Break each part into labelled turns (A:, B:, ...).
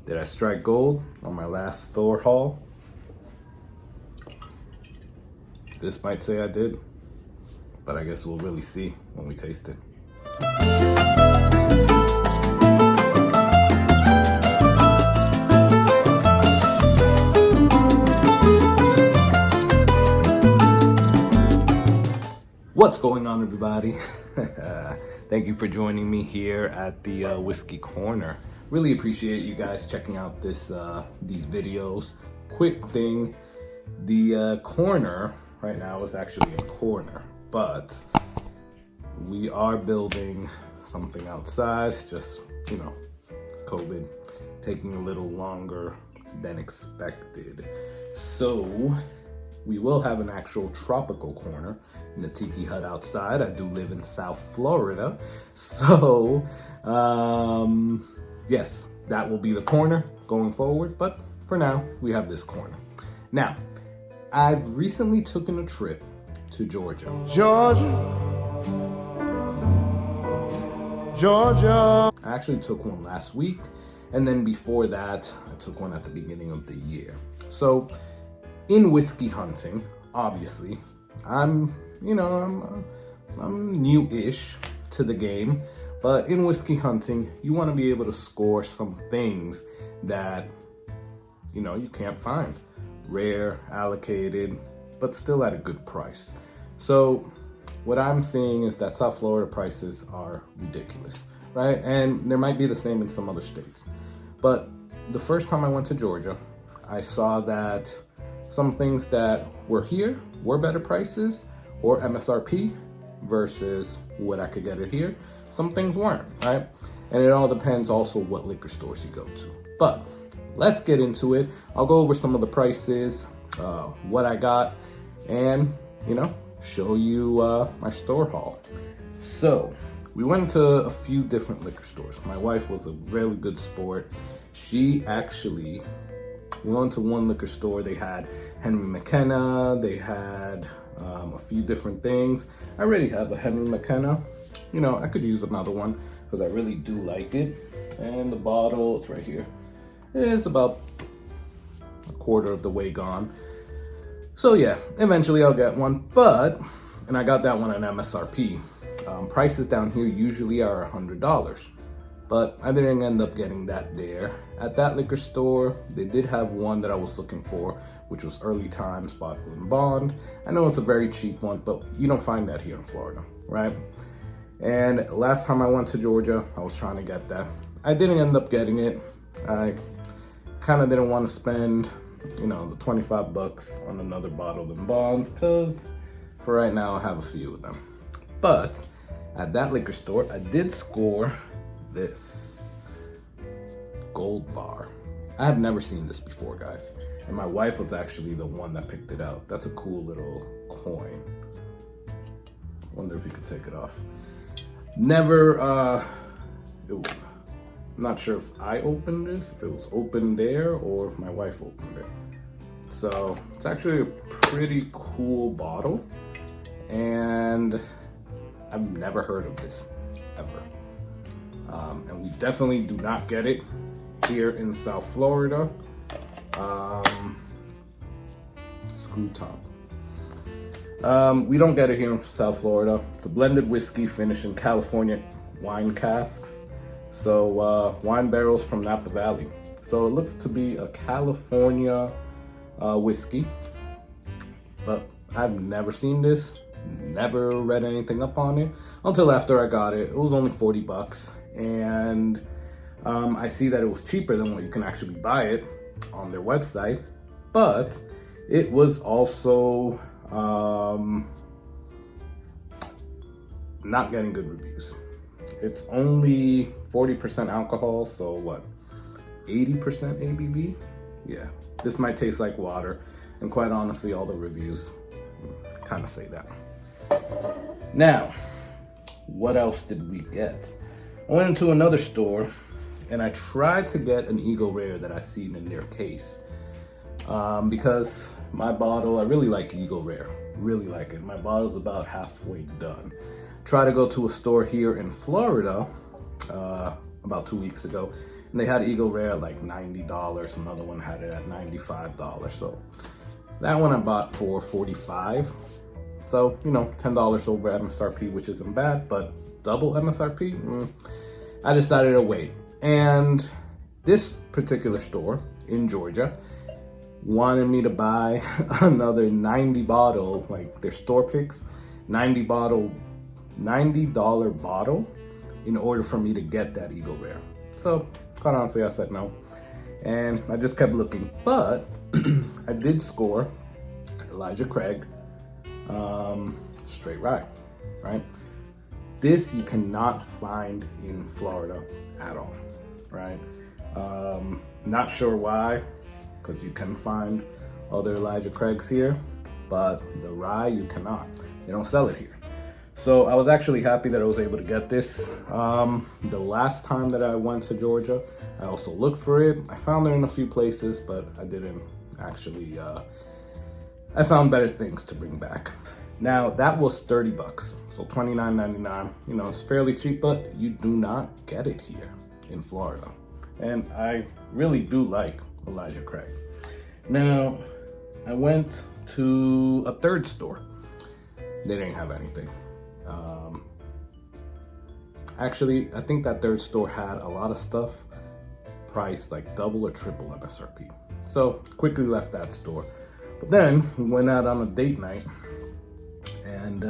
A: Did I strike gold on my last store haul? This might say I did, but I guess we'll really see when we taste it. What's going on, everybody? Thank you for joining me here at the Whiskey Corner. Really appreciate you guys checking out these videos. Quick thing, the corner right now is actually a corner, but we are building something outside. It's just, you know, COVID taking a little longer than expected. So we will have an actual tropical corner in the tiki hut outside. I do live in South Florida. So, yes, that will be the corner going forward. But for now, we have this corner. Now, I've recently taken a trip to Georgia. Georgia. I actually took one last week. And then before that, I took one at the beginning of the year. So, in whiskey hunting, obviously, I'm new-ish to the game, but in whiskey hunting, you want to be able to score some things that, you can't find. Rare, allocated, but still at a good price. So what I'm seeing is that South Florida prices are ridiculous, right? And there might be the same in some other states. But the first time I went to Georgia, I saw that some things that were here were better prices or MSRP versus what I could get it here. Some things weren't, right? And it all depends also what liquor stores you go to. But let's get into it. I'll go over some of the prices, what I got, and, show you my store haul. So we went to a few different liquor stores. My wife was a really good sport. We went to one liquor store. They had Henry McKenna. They had a few different things. I already have a Henry McKenna. I could use another one because I really do like it. And the bottle, it's right here. It's about a quarter of the way gone. So yeah, eventually I'll get one. And I got that one at MSRP. Prices down here usually are $100. But I didn't end up getting that there. At that liquor store, they did have one that I was looking for, which was Early Times Bottle and Bond. I know it's a very cheap one, but you don't find that here in Florida, right? And last time I went to Georgia, I was trying to get that. I didn't end up getting it. I kind of didn't want to spend, the $25 on another Bottle and Bonds, because for right now I have a few of them. But at that liquor store, I did score this gold bar. I have never seen this before, guys. And my wife was actually the one that picked it out. That's a cool little coin. Wonder if you could take it off. I'm not sure if I opened this, if it was open there, or if my wife opened it. So it's actually a pretty cool bottle. And I've never heard of this, ever. And we definitely do not get it here in South Florida. Screw top. We don't get it here in South Florida. It's a blended whiskey finished in California wine casks. So wine barrels from Napa Valley. So it looks to be a California whiskey. But I've never seen this. Never read anything up on it until after I got it. It was only $40. And I see that it was cheaper than what you can actually buy it on their website, but it was also not getting good reviews. It's only 40% alcohol, so what, 80% ABV? Yeah, this might taste like water, and quite honestly, all the reviews kind of say that. Now, what else did we get? I went into another store and I tried to get an Eagle Rare that I seen in their case. Because my bottle, I really like Eagle Rare, really like it. My bottle's about halfway done. Try to go to a store here in Florida about 2 weeks ago, And they had Eagle Rare at like $90. Another one had it at $95. So that one I bought for $45. So, you know, $10 over MSRP, which isn't bad, but double MSRP, I decided to wait. And this particular store in Georgia wanted me to buy another 90 bottle, like their store picks, $90 bottle in order for me to get that Eagle Rare. So quite honestly, I said no. And I just kept looking, but I did score Elijah Craig straight rye, right? This you cannot find in Florida at all, right? Not sure why, because you can find other Elijah Craigs here, but the rye you cannot. They don't sell it here. So I was actually happy that I was able to get this. The last time that I went to Georgia, I also looked for it. I found it in a few places, but I didn't actually, I found better things to bring back. Now that was $30, so $29.99. You know, it's fairly cheap, but you do not get it here in Florida. And I really do like Elijah Craig. Now, I went to a third store. They didn't have anything. Actually, I think that third store had a lot of stuff priced like double or triple MSRP. So quickly left that store. But then we went out on a date night, and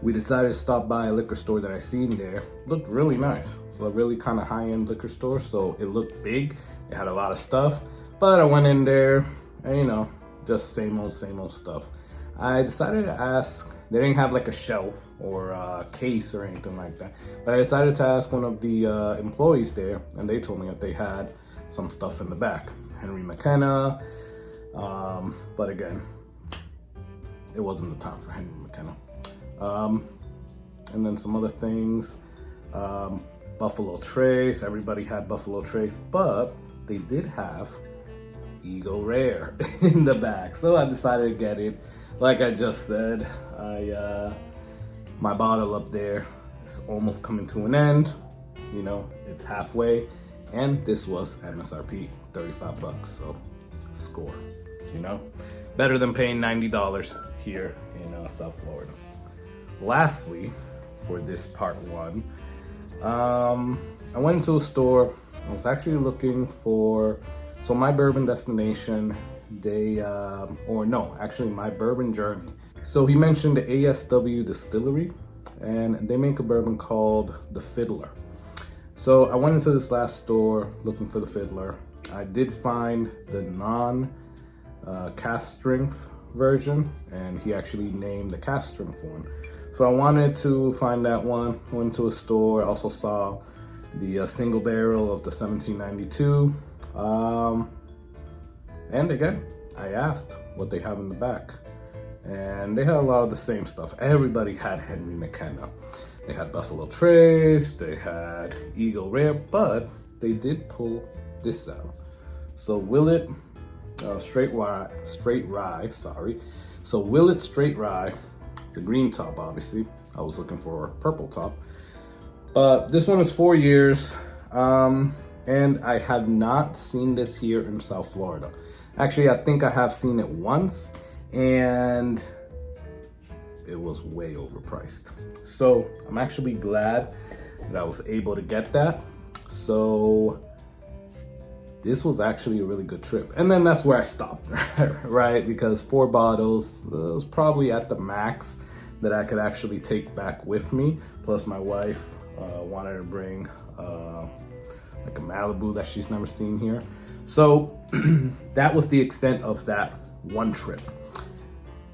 A: we decided to stop by a liquor store that I seen there. Looked really nice. A really kind of high-end liquor store, so it looked big. It had a lot of stuff, but I went in there and, you know, just same old stuff. I decided to ask, they didn't have like a shelf or a case or anything like that, but I decided to ask one of the employees there, and they told me that they had some stuff in the back. Henry McKenna, but again, it wasn't the time for Henry McKenna. And then some other things, Buffalo Trace, everybody had Buffalo Trace, but they did have Eagle Rare in the back. So I decided to get it. Like I just said, my bottle up there is almost coming to an end. You know, it's halfway, and this was MSRP, $35. So score, you know, better than paying $90 here in South Florida. Lastly, for this part one, I went into a store. I was actually looking for, so my bourbon destination, my bourbon journey. So he mentioned the ASW distillery, and they make a bourbon called the Fiddler. So I went into this last store looking for the Fiddler. I did find the non-cast strength version, and he actually named the cast strength one. So I wanted to find that one. Went to a store. I also saw the single barrel of the 1792. And again, I asked what they have in the back, and they had a lot of the same stuff. Everybody had Henry McKenna. They had Buffalo Trace. They had Eagle Rare, but they did pull this out. So Willet straight rye. So Willet straight rye. The green top, obviously. I was looking for a purple top. But this one is 4 years. And I have not seen this here in South Florida. Actually, I think I have seen it once, and it was way overpriced. So I'm actually glad that I was able to get that. So this was actually a really good trip. And then that's where I stopped, right? Because 4 bottles was probably at the max that I could actually take back with me. Plus my wife wanted to bring like a Malibu that she's never seen here. So that was the extent of that one trip.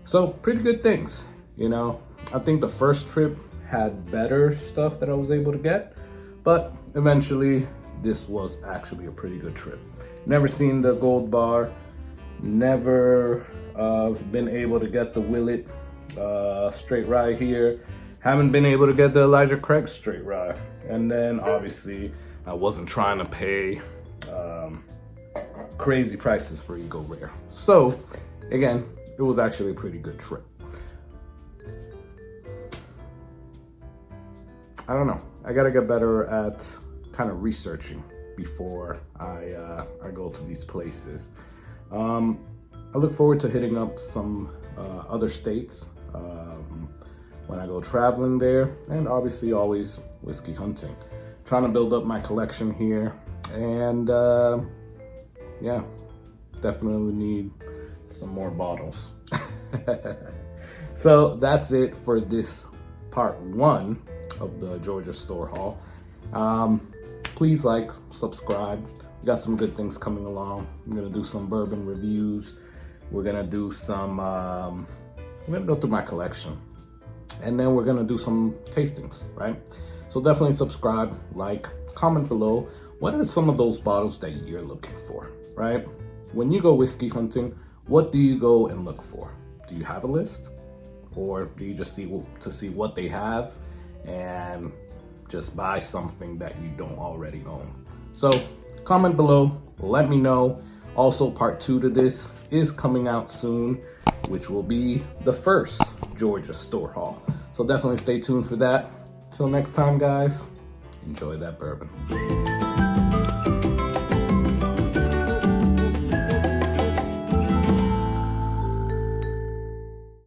A: So pretty good things, you know. I think the first trip had better stuff that I was able to get, but eventually this was actually a pretty good trip. Never seen the Gold Bar, never been able to get the Willet straight rye here, haven't been able to get the Elijah Craig straight rye, and then obviously I wasn't trying to pay crazy prices for Eagle Rare. So again, it was actually a pretty good trip. I don't know, I gotta get better at kind of researching before I go to these places. I look forward to hitting up some other states when I go traveling there, and obviously always whiskey hunting. Trying to build up my collection here, and yeah, definitely need some more bottles. So that's it for this part 1 of the Georgia store haul. Please like, subscribe. We got some good things coming along. I'm gonna do some bourbon reviews. We're gonna do some, I'm gonna go through my collection, and then we're gonna do some tastings, right? So definitely subscribe, like, comment below. What are some of those bottles that you're looking for, right? When you go whiskey hunting, what do you go and look for? Do you have a list? Or do you just see what they have and just buy something that you don't already own? So comment below, let me know. Also, part 2 to this is coming out soon, which will be the first Georgia store haul. So definitely stay tuned for that. Till next time, guys, enjoy that bourbon.